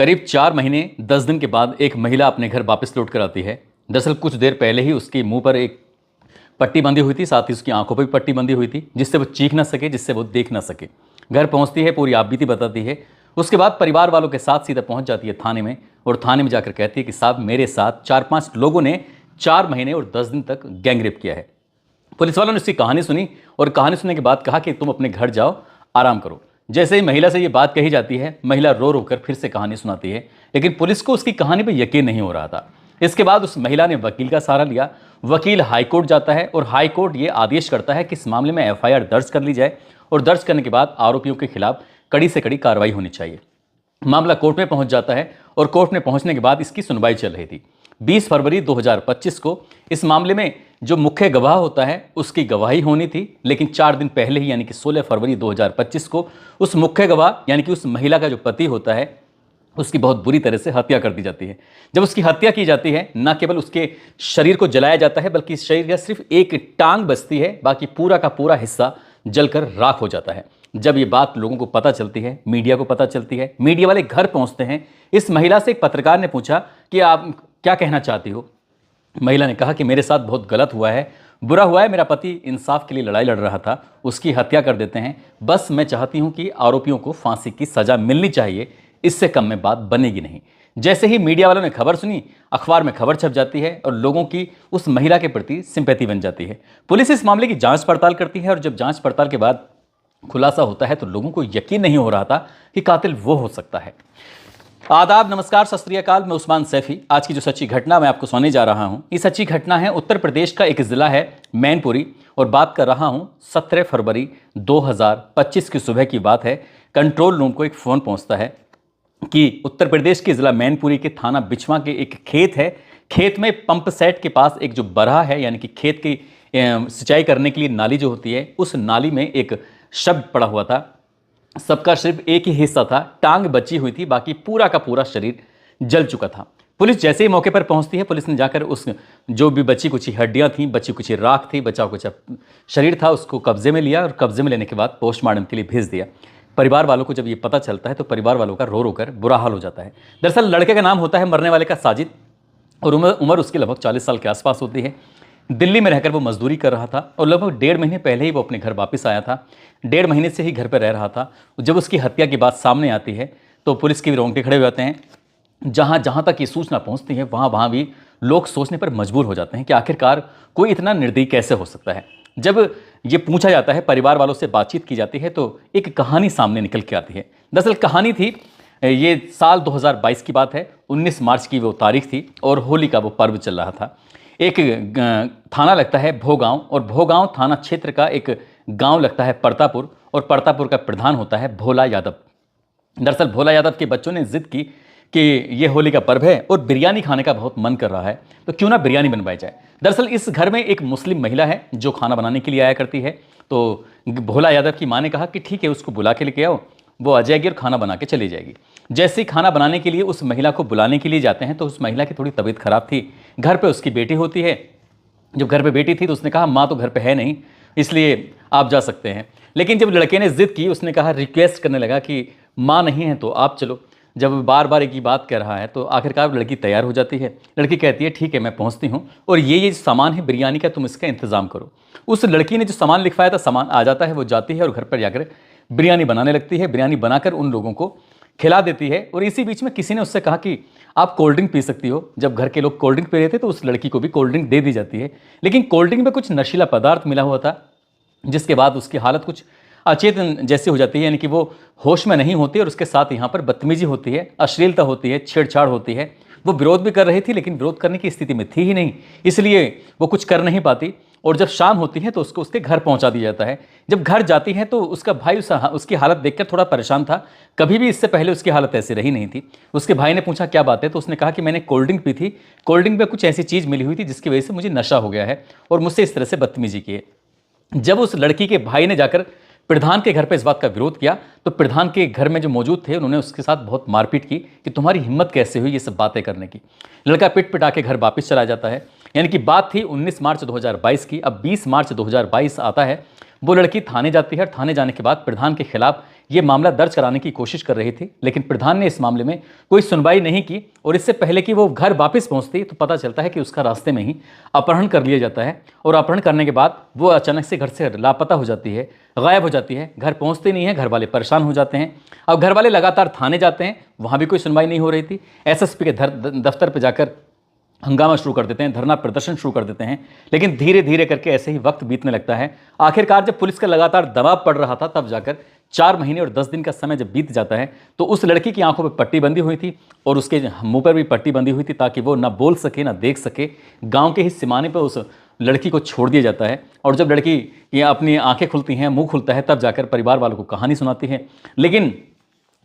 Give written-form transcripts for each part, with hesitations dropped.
करीब 4 महीने 10 दिन के बाद एक महिला अपने घर वापस लौट कर आती है। दरअसल कुछ देर पहले ही उसके मुंह पर एक पट्टी बंधी हुई थी, साथ ही उसकी आंखों पर भी पट्टी बंधी हुई थी, जिससे वो चीख ना सके, जिससे वो देख ना सके। घर पहुंचती है, पूरी आपबीती बताती है। उसके बाद परिवार वालों के साथ सीधा पहुंच जाती है थाने में, और थाने में जाकर कहती है कि साहब, मेरे साथ 4-5 लोगों ने 4 महीने और 10 दिन तक गैंगरेप किया है। पुलिस वालों ने उसकी कहानी सुनी, और कहानी सुनने के बाद कहा कि तुम अपने घर जाओ, आराम करो। जैसे ही महिला से ये बात कही जाती है, महिला रो रो कर फिर से कहानी सुनाती है, लेकिन पुलिस को उसकी कहानी पर यकीन नहीं हो रहा था। इसके बाद उस महिला ने वकील का सहारा लिया। वकील हाईकोर्ट जाता है, और हाईकोर्ट ये आदेश करता है कि इस मामले में एफआईआर दर्ज कर ली जाए, और दर्ज करने के बाद आरोपियों के खिलाफ कड़ी से कड़ी कार्रवाई होनी चाहिए। मामला कोर्ट में पहुंच जाता है, और कोर्ट में पहुंचने के बाद इसकी सुनवाई चल रही थी। 20 फरवरी 2025 को इस मामले में जो मुख्य गवाह होता है उसकी गवाही होनी थी, लेकिन 4 दिन पहले ही यानी कि 16 फरवरी 2025 को उस मुख्य गवाह यानी कि उस महिला का जो पति होता है उसकी बहुत बुरी तरह से हत्या कर दी जाती है। जब उसकी हत्या की जाती है, न केवल उसके शरीर को जलाया जाता है, बल्कि इस शरीर का सिर्फ एक टांग बचती है, बाकी पूरा का पूरा हिस्सा जलकर राख हो जाता है। जब ये बात लोगों को पता चलती है, मीडिया को पता चलती है, मीडिया वाले घर पहुंचते हैं। इस महिला से एक पत्रकार ने पूछा कि आप क्या कहना चाहती हो। महिला ने कहा कि मेरे साथ बहुत गलत हुआ है, बुरा हुआ है, मेरा पति इंसाफ के लिए लड़ाई लड़ रहा था, उसकी हत्या कर देते हैं। बस मैं चाहती हूं कि आरोपियों को फांसी की सजा मिलनी चाहिए, इससे कम में बात बनेगी नहीं। जैसे ही मीडिया वालों ने खबर सुनी, अखबार में खबर छप जाती है, और लोगों की उस महिला के प्रति सिंपैथी बन जाती है। पुलिस इस मामले की जांच पड़ताल करती है, और जब जांच पड़ताल के बाद खुलासा होता है तो लोगों को यकीन नहीं हो रहा था कि कातिल वो हो सकता है। आदाब, नमस्कार, सत श्री अकाल। मैं उस्मान सैफी। आज की जो सच्ची घटना मैं आपको सुनाने जा रहा हूं, ये सच्ची घटना है उत्तर प्रदेश का एक जिला है मैनपुरी, और बात कर रहा हूं 17 फरवरी 2025 की सुबह की बात है। कंट्रोल रूम को एक फ़ोन पहुंचता है कि उत्तर प्रदेश के ज़िला मैनपुरी के थाना बिछवा के एक खेत है। खेत में पंप सेट के पास एक जो बरहा है, यानी कि खेत की सिंचाई करने के लिए नाली जो होती है, उस नाली में एक शव पड़ा हुआ था। सबका सिर्फ एक ही हिस्सा था, टांग बची हुई थी, बाकी पूरा का पूरा शरीर जल चुका था। पुलिस जैसे ही मौके पर पहुंचती है, पुलिस ने जाकर उस जो भी बची कुची हड्डियां थी, बची कुची राख थी, बचा कुचा शरीर था, उसको कब्जे में लिया, और कब्जे में लेने के बाद पोस्टमार्टम के लिए भेज दिया। परिवार वालों को जब ये पता चलता है तो परिवार वालों का रो रो कर बुरा हाल हो जाता है। दरअसल लड़के का नाम होता है मरने वाले का साजिद, और उम्र उसकी लगभग 40 साल के आसपास होती है। दिल्ली में रहकर वो मजदूरी कर रहा था, और लगभग 1.5 महीने पहले ही वो अपने घर वापस आया था। 1.5 महीने से ही घर पर रह रहा था। जब उसकी हत्या की बात सामने आती है तो पुलिस के भी रोंगटे खड़े हो जाते हैं। जहाँ जहाँ तक ये सूचना पहुँचती है, वहाँ भी लोग सोचने पर मजबूर हो जाते हैं कि आखिरकार कोई इतना निर्दयी कैसे हो सकता है। जब ये पूछा जाता है, परिवार वालों से बातचीत की जाती है, तो एक कहानी सामने निकल के आती है। दरअसल कहानी थी, ये साल 2022 की बात है, 19 मार्च की वो तारीख थी, और होली का वो पर्व चल रहा था। एक थाना लगता है भोगांव, और भोगांव थाना क्षेत्र का एक गांव लगता है परतापुर, और परतापुर का प्रधान होता है भोला यादव। दरअसल भोला यादव के बच्चों ने जिद की कि ये होली का पर्व है और बिरयानी खाने का बहुत मन कर रहा है, तो क्यों ना बिरयानी बनवाई जाए। दरअसल इस घर में एक मुस्लिम महिला है जो खाना बनाने के लिए आया करती है। तो भोला यादव की माँ ने कहा कि ठीक है, उसको बुला के लेके आओ, वो आ जाएगी और खाना बना के चली जाएगी। जैसे ही खाना बनाने के लिए उस महिला को बुलाने के लिए जाते हैं तो उस महिला की थोड़ी तबीयत खराब थी। घर पे उसकी बेटी होती है। जब घर पे बेटी थी तो उसने कहा माँ तो घर पे है नहीं, इसलिए आप जा सकते हैं। लेकिन जब लड़के ने जिद की, उसने कहा, रिक्वेस्ट करने लगा कि माँ नहीं है तो आप चलो। जब बार बार एक ही बात कह रहा है तो आखिरकार लड़की तैयार हो जाती है। लड़की कहती है ठीक है मैं पहुंचती हूं, और ये सामान है बिरयानी का, तुम इसका इंतज़ाम करो। उस लड़की ने जो सामान लिखवाया था, सामान आ जाता है, वो जाती है और घर पर जाकर बिरयानी बनाने लगती है। बिरयानी बनाकर उन लोगों को खिला देती है। और इसी बीच में किसी ने उससे कहा कि आप कोल्ड ड्रिंक पी सकती हो। जब घर के लोग कोल्ड ड्रिंक पी रहे थे तो उस लड़की को भी कोल्ड ड्रिंक दे दी जाती है। लेकिन कोल्ड ड्रिंक में कुछ नशीला पदार्थ मिला हुआ था, जिसके बाद उसकी हालत कुछ अचेतन जैसी हो जाती है, यानी कि वो होश में नहीं होती, और उसके साथ यहाँ पर बदतमीजी होती है, अश्लीलता होती है, छेड़छाड़ होती है। वो विरोध भी कर रही थी, लेकिन विरोध करने की स्थिति में थी ही नहीं, इसलिए वो कुछ कर नहीं पाती। और जब शाम होती है तो उसको उसके घर पहुंचा दिया जाता है। जब घर जाती है तो उसका भाई उसकी हालत देखकर थोड़ा परेशान था। कभी भी इससे पहले उसकी हालत ऐसी रही नहीं थी। उसके भाई ने पूछा क्या बात है, तो उसने कहा कि मैंने कोल्ड ड्रिंक पी थी, कोल्ड ड्रिंक में कुछ ऐसी चीज़ मिली हुई थी जिसकी वजह से मुझे नशा हो गया है और मुझसे इस तरह से बदतमीजी की है। जब उस लड़की के भाई ने जाकर प्रधान के घर पर इस बात का विरोध किया तो प्रधान के घर में जो मौजूद थे उन्होंने उसके साथ बहुत मारपीट की कि तुम्हारी हिम्मत कैसे हुई ये सब बातें करने की। लड़का पिट पिटा के घर वापस चला जाता है। यानी कि बात थी 19 मार्च 2022 की। अब 20 मार्च 2022 आता है। वो लड़की थाने जाती है और थाने जाने के बाद प्रधान के खिलाफ ये मामला दर्ज कराने की कोशिश कर रही थी, लेकिन प्रधान ने इस मामले में कोई सुनवाई नहीं की और इससे पहले कि वो घर वापस पहुंचती तो पता चलता है कि उसका रास्ते में ही अपहरण कर लिया जाता है और अपहरण करने के बाद वो अचानक से घर से लापता हो जाती है, गायब हो जाती है। घर पहुंचते नहीं है, घर वाले परेशान हो जाते हैं। अब घर वाले लगातार थाने जाते हैं, वहाँ भी कोई सुनवाई नहीं हो रही थी। एसएसपी के दफ्तर पर जाकर हंगामा शुरू कर देते हैं, धरना प्रदर्शन शुरू कर देते हैं, लेकिन धीरे धीरे करके ऐसे ही वक्त बीतने लगता है। आखिरकार जब पुलिस का लगातार दबाव पड़ रहा था, तब जाकर 4 महीने और 10 दिन का समय जब बीत जाता है तो उस लड़की की आंखों पर पट्टी बंधी हुई थी और उसके मुंह पर भी पट्टी बंधी हुई थी ताकि वो ना बोल सके ना देख सके। गाँव के ही सिमाने पर उस लड़की को छोड़ दिया जाता है और जब लड़की ये अपनी आंखें खुलती हैं, मुंह खुलता है, तब जाकर परिवार वालों को कहानी सुनाती है। लेकिन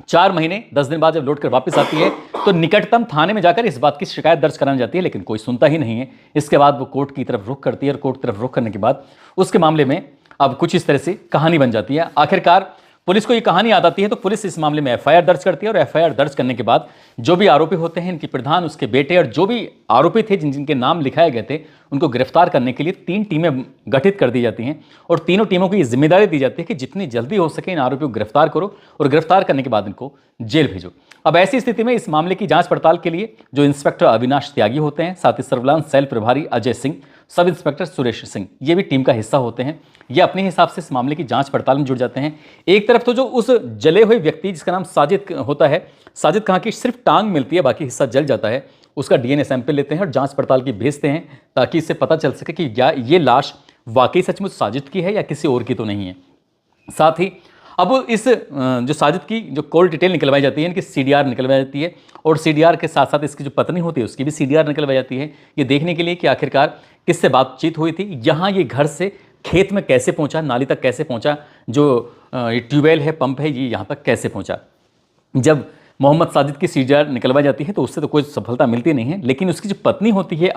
4 महीने 10 दिन बाद जब लौट कर वापस आती है तो निकटतम थाने में जाकर इस बात की शिकायत दर्ज कराने जाती है, लेकिन कोई सुनता ही नहीं है। इसके बाद वो कोर्ट की तरफ रुख करती है और कोर्ट की तरफ रुख करने के बाद उसके मामले में अब कुछ इस तरह से कहानी बन जाती है। आखिरकार पुलिस को ये कहानी याद आती है तो पुलिस इस मामले में एफआईआर दर्ज करती है और एफआईआर दर्ज करने के बाद जो भी आरोपी होते हैं, इनकी प्रधान, उसके बेटे और जो भी आरोपी थे जिनके नाम लिखाए गए थे, उनको गिरफ्तार करने के लिए 3 टीमें गठित कर दी जाती हैं और तीनों टीमों को ये जिम्मेदारी दी जाती है कि जितनी जल्दी हो सके इन आरोपियों को गिरफ्तार करो और गिरफ्तार करने के बाद इनको जेल भेजो। अब ऐसी स्थिति में इस मामले की जांच पड़ताल के लिए जो इंस्पेक्टर अविनाश त्यागी होते हैं, साथ ही सर्विलांस सेल प्रभारी अजय सिंह, सब इंस्पेक्टर सुरेश सिंह, ये भी टीम का हिस्सा होते हैं। ये अपने हिसाब से इस मामले की जांच पड़ताल में जुड़ जाते हैं। एक तरफ तो जो उस जले हुए व्यक्ति जिसका नाम साजिद होता है, साजिद कहाँ की सिर्फ टांग मिलती है, बाकी हिस्सा जल जाता है, उसका डीएनए सैंपल लेते हैं और जांच पड़ताल की भेजते हैं ताकि इससे पता चल सके कि क्या ये लाश वाकई सचमुच साजिद की है या किसी और की तो नहीं है। साथ ही अब इस जो साजिद की जो कॉल डिटेल निकलवाई जाती है, इनकी सीडीआर निकलवाई जाती है और सीडीआर के साथ साथ इसकी जो पत्नी होती है उसकी भी सीडीआर निकलवाई जाती है, ये देखने के लिए कि आखिरकार किससे बातचीत हुई थी, यहाँ ये घर से खेत में कैसे पहुँचा, नाली तक कैसे पहुँचा, जो ट्यूबवेल है, पंप है, ये यहाँ तक कैसे पहुँचा। जब मोहम्मद साजिद की सीडीआर निकलवाई जाती है तो उससे तो कोई सफलता मिलती नहीं है, लेकिन उसकी जो पत्नी होती है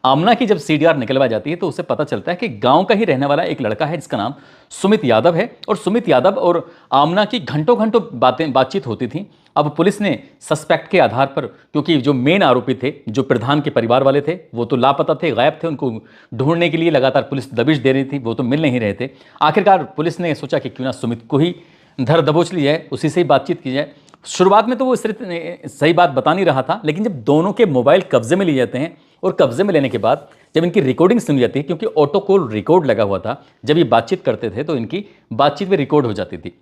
आमना की जब सीडीआर निकलवाई जाती है तो उससे पता चलता है कि गांव का ही रहने वाला एक लड़का है जिसका नाम सुमित यादव है और सुमित यादव और आमना की घंटों घंटों बातचीत होती थी। अब पुलिस ने सस्पेक्ट के आधार पर, क्योंकि जो मेन आरोपी थे, जो प्रधान के परिवार वाले थे, वो तो लापता थे, गायब थे, उनको ढूंढने के लिए लगातार पुलिस दबिश दे रही थी, वो तो मिल नहीं रहे थे। आखिरकार पुलिस ने सोचा कि क्यों ना सुमित को ही धर दबोच ली जाए, उसी से ही बातचीत की जाए। शुरुआत में तो वो सही बात बता नहीं रहा था, लेकिन जब दोनों के मोबाइल कब्जे में लिए जाते हैं और कब्जे में लेने के बाद जब इनकी रिकॉर्डिंग सुनी जाती है, क्योंकि ऑटो कॉल रिकॉर्ड लगा हुआ था, जब ये बातचीत करते थे तो इनकी बातचीत में रिकॉर्ड हो जाती थी।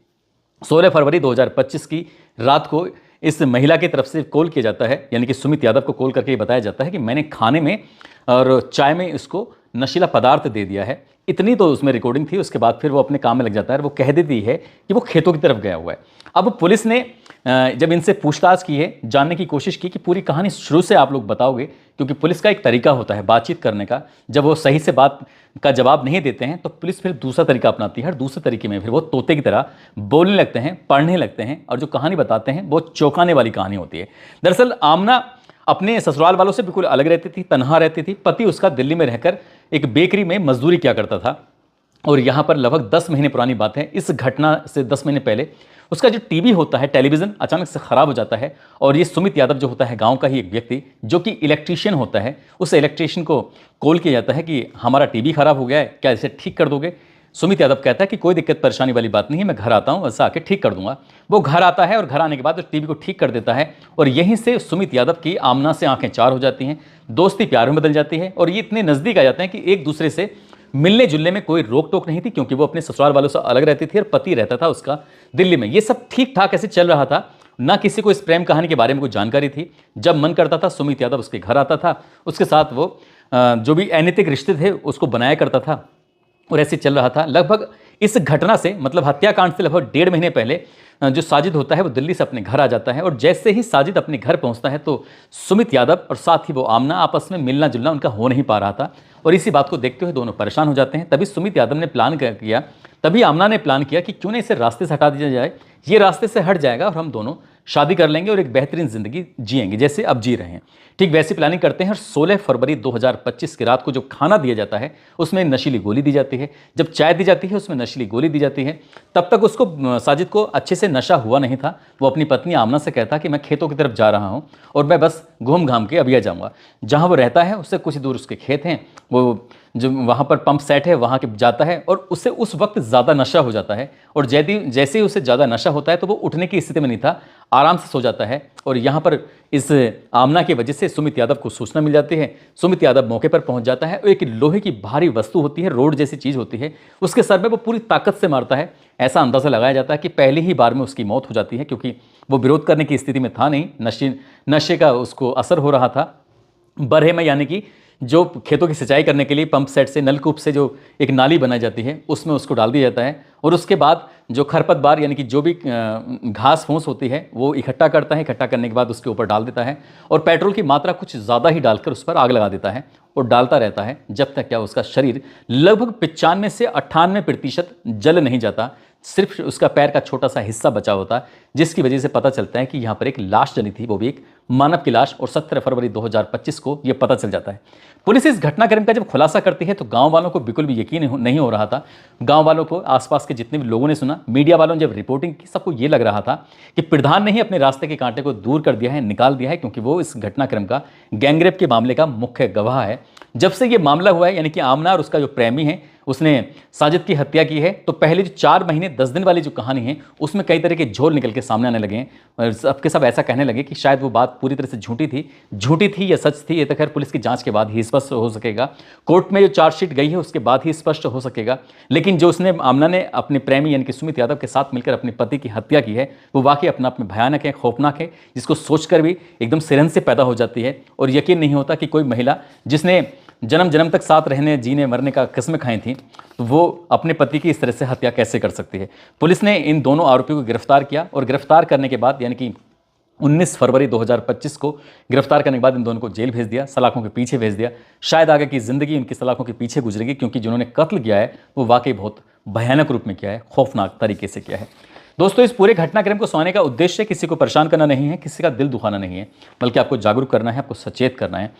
16 फरवरी 2025 की रात को इस महिला की तरफ से कॉल किया जाता है, यानी कि सुमित यादव को कॉल करके ये बताया जाता है कि मैंने खाने में और चाय में इसको नशीला पदार्थ दे दिया है। इतनी तो उसमें रिकॉर्डिंग थी। उसके बाद फिर वो अपने काम में लग जाता है और वो कह देती है कि वो खेतों की तरफ गया हुआ है। अब पुलिस ने जब इनसे पूछताछ की है, जानने की कोशिश की कि पूरी कहानी शुरू से आप लोग बताओगे, क्योंकि पुलिस का एक तरीका होता है बातचीत करने का, जब वो सही से बात का जवाब नहीं देते हैं तो पुलिस फिर दूसरा तरीका अपनाती है और दूसरे तरीके में फिर वो तोते की तरह बोलने लगते हैं, पढ़ने लगते हैं और जो कहानी बताते हैं वो चौंकाने वाली कहानी होती है। दरअसल आमना अपने ससुराल वालों से बिल्कुल अलग रहती थी, तनहा रहती थी। पति उसका दिल्ली में रहकर एक बेकरी में मजदूरी किया करता था और यहाँ पर लगभग 10 महीने पुरानी बात है। इस घटना से 10 महीने पहले उसका जो टीवी होता है, टेलीविज़न, अचानक से ख़राब हो जाता है और ये सुमित यादव जो होता है गांव का ही एक व्यक्ति जो कि इलेक्ट्रीशियन होता है, उस इलेक्ट्रीशियन को कॉल किया जाता है कि हमारा टीवी ख़राब हो गया है, क्या इसे ठीक कर दोगे। सुमित यादव कहता है कि कोई दिक्कत परेशानी वाली बात नहीं है, मैं घर आता हूँ, ऐसा आके ठीक कर दूंगा। वो घर आता है और घर आने के बाद टीवी को ठीक कर देता है और यहीं से सुमित यादव की आमना से आंखें चार हो जाती हैं, दोस्ती प्यार में बदल जाती है और ये इतने नज़दीक आ जाते हैं कि एक दूसरे से मिलने जुलने में कोई रोक टोक नहीं थी, क्योंकि वो अपने ससुराल वालों से अलग रहती थी और पति रहता था उसका दिल्ली में। ये सब ठीक ठाक ऐसे चल रहा था, ना किसी को इस प्रेम कहानी के बारे में कोई जानकारी थी। जब मन करता था सुमित यादव उसके घर आता था, उसके साथ वो जो भी अनैतिक रिश्ते थे उसको बनाया करता था और ऐसे चल रहा था। लगभग इस घटना से, मतलब हत्याकांड से लगभग 1.5 महीने पहले जो साजिद होता है वो दिल्ली से अपने घर आ जाता है और जैसे ही साजिद अपने घर पहुंचता है तो सुमित यादव और साथ ही वो आमना आपस में मिलना जुलना उनका हो नहीं पा रहा था और इसी बात को देखते हुए दोनों परेशान हो जाते हैं। तभी सुमित यादव ने प्लान किया, तभी आमना ने प्लान किया कि क्यों ना इसे रास्ते से हटा दिया जाए, ये रास्ते से हट जाएगा और हम दोनों शादी कर लेंगे और एक बेहतरीन ज़िंदगी जिएंगे जैसे अब जी रहे हैं। ठीक वैसी प्लानिंग करते हैं और 16 फरवरी 2025 की रात को जो खाना दिया जाता है उसमें नशीली गोली दी जाती है। जब चाय दी जाती है उसमें नशीली गोली दी जाती है। तब तक उसको, साजिद को अच्छे से नशा हुआ नहीं था। वो अपनी पत्नी आमना से कहता कि मैं खेतों की तरफ जा रहा हूँ और मैं बस घूम घाम के अभी आ जाऊँगा। जहाँ वो रहता है उससे कुछ दूर उसके खेत हैं, वो जो वहाँ पर पंप सेट है वहाँ के जाता है और उससे उस वक्त ज़्यादा नशा हो जाता है और जैसे ही उसे ज़्यादा नशा होता है तो वो उठने की स्थिति में नहीं था, आराम से सो जाता है। और यहाँ पर इस आमना की वजह से सुमित यादव को सूचना मिल जाती है। सुमित यादव मौके पर पहुंच जाता है और एक लोहे की भारी वस्तु होती है, रोड जैसी चीज़ होती है, उसके सर में वो पूरी ताकत से मारता है। ऐसा अंदाज़ा लगाया जाता है कि पहली ही बार में उसकी मौत हो जाती है, क्योंकि वो विरोध करने की स्थिति में था नहीं, नशे का उसको असर हो रहा था। बरहे में यानी कि जो खेतों की सिंचाई करने के लिए पंप सेट से, नलकूप से जो एक नाली बनाई जाती है उसमें उसको डाल दिया जाता है और उसके बाद जो खरपतवार यानी कि जो भी घास फूस होती है वो इकट्ठा करता है। इकट्ठा करने के बाद उसके ऊपर डाल देता है और पेट्रोल की मात्रा कुछ ज़्यादा ही डालकर उस पर आग लगा देता है और डालता रहता है जब तक क्या उसका शरीर लगभग 95 से 98% जल नहीं जाता। सिर्फ उसका पैर का छोटा सा हिस्सा बचा होता, जिसकी वजह से पता चलता है कि यहाँ पर एक लाश जली थी, वो भी एक मानव की लाश। और 17 फरवरी 2025 को यह पता चल जाता है। पुलिस इस घटनाक्रम का जब खुलासा करती है तो गांव वालों को बिल्कुल भी यकीन नहीं हो रहा था। गांव वालों को, आसपास के जितने भी लोगों ने सुना, मीडिया वालों ने जब रिपोर्टिंग की, सबको ये लग रहा था कि प्रधान ने ही अपने रास्ते के कांटे को दूर कर दिया है, निकाल दिया है, क्योंकि वो इस घटनाक्रम का, गैंगरेप के मामले का मुख्य गवाह है। जब से ये मामला हुआ है, यानी कि आमना और उसका जो प्रेमी है उसने साजिद की हत्या की है, तो पहले जो 4 महीने 10 दिन वाली जो कहानी है उसमें कई तरह के झोल निकल के सामने आने लगे हैं और सबके सब ऐसा कहने लगे कि शायद वो बात पूरी तरह से झूठी थी या सच थी, ये तो खैर पुलिस की जांच के बाद ही स्पष्ट हो सकेगा। कोर्ट में जो चार्जशीट गई है उसके बाद ही स्पष्ट हो सकेगा। लेकिन जो उसने, आमना ने अपने प्रेमी यानी कि सुमित यादव के साथ मिलकर अपने पति की हत्या की है, वो वाकई अपना आप में भयानक है, खौफनाक है, जिसको सोचकर भी एकदम सिरहन से पैदा हो जाती है और यकीन नहीं होता कि कोई महिला जिसने जन्म जन्म तक साथ रहने, जीने मरने का कस्में खाई थी, तो वो अपने पति की इस तरह से हत्या कैसे कर सकती है। पुलिस ने इन दोनों आरोपियों को गिरफ्तार किया और गिरफ्तार करने के बाद यानी कि 19 फरवरी 2025 को गिरफ्तार करने के बाद इन दोनों को जेल भेज दिया, सलाखों के पीछे भेज दिया। शायद आगे की जिंदगी उनकी सलाखों के पीछे गुजरेगी, क्योंकि जिन्होंने कत्ल किया है वो वाकई बहुत भयानक रूप में किया है, खौफनाक तरीके से किया है। दोस्तों, इस पूरे घटनाक्रम को सुनाने का उद्देश्य किसी को परेशान करना नहीं है, किसी का दिल दुखाना नहीं है, बल्कि आपको जागरूक करना है, आपको सचेत करना है।